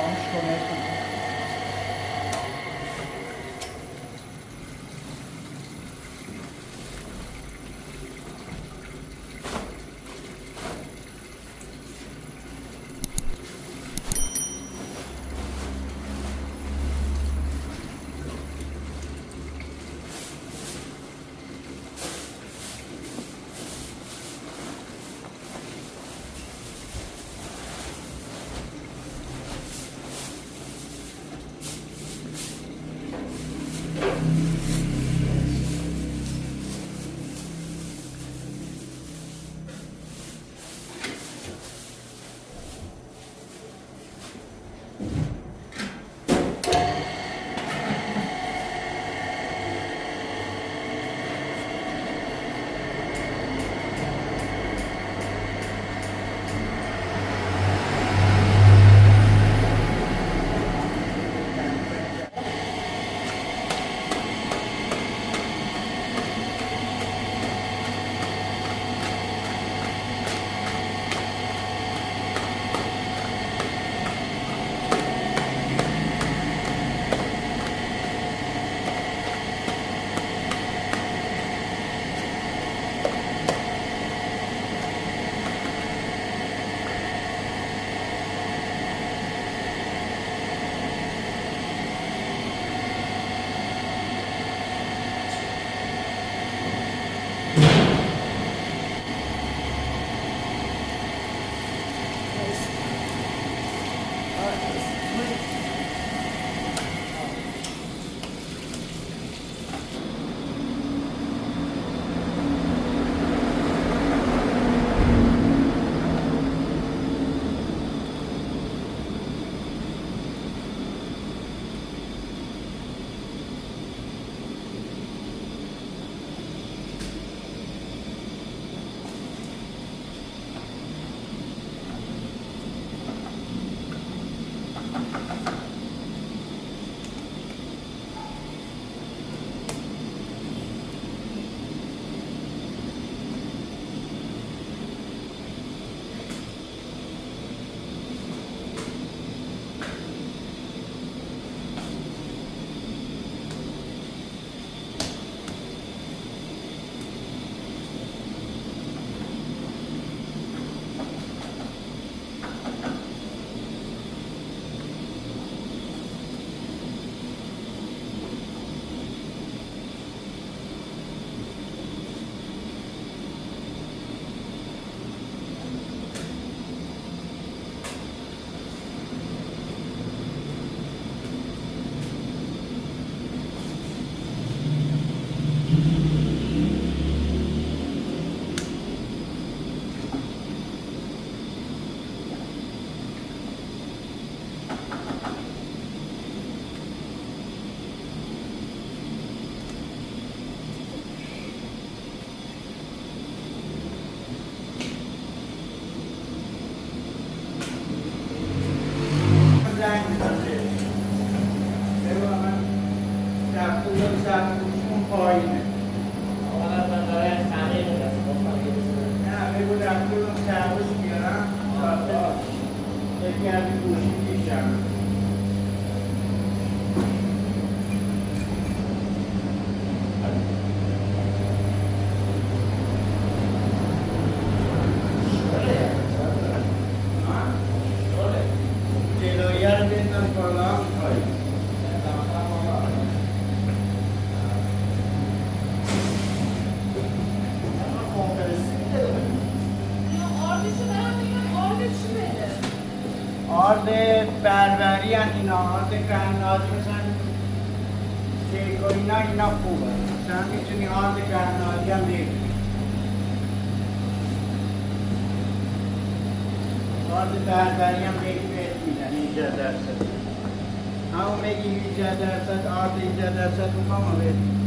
خاموش کنه. آرد بربری هم اینا، آرد قناتی مثلا کیک و اینا خوبه. مثلا میتونی آرد قناتی هم بگیری. آرد بربری هم بهت میدن 18%. همون بگی 18% آرد 18% میخوام بهت میدن.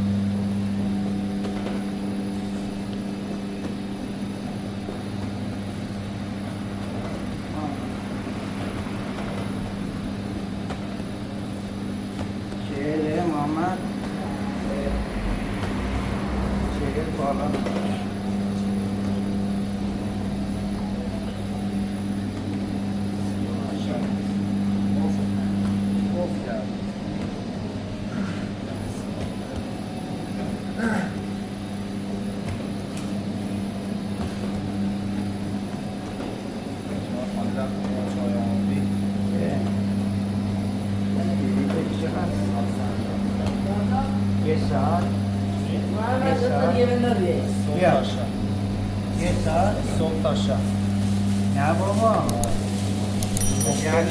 ساعت یه ساعت دیگه بندازی بیا. صبح تا شب یه ساعت صبح تا شب نه بابا یعنی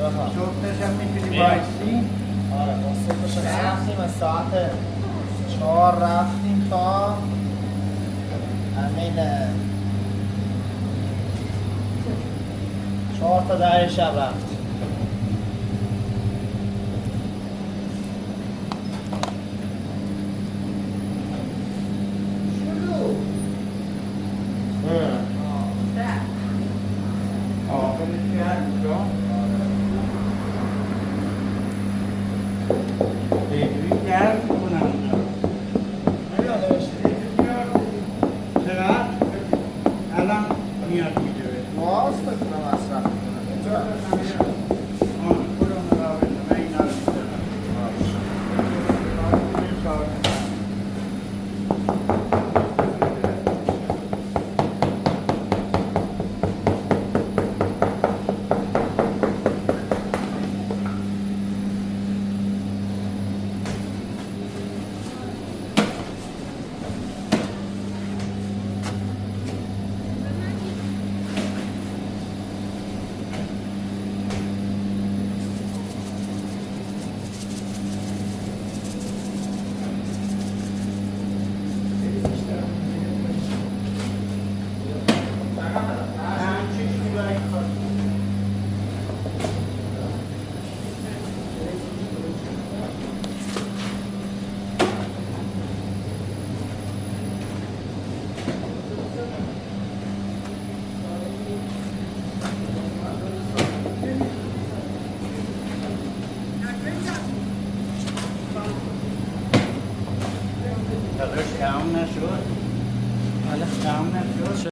آها. صبح تا شب میتونی بیا. بایستی آره ما صبح تا شب رفتیم از ساعت 4 رفتیم تا همین 4 تا 10 شب رفتیم آخرش کرد کجا؟ بگویی گرم میکنم چقدر؟ الان میاد میده باز بکنم مصرف کنم اینجا آن خودم را بزن من اینا رو میزنم تمام نشد؟ تمام نشد؟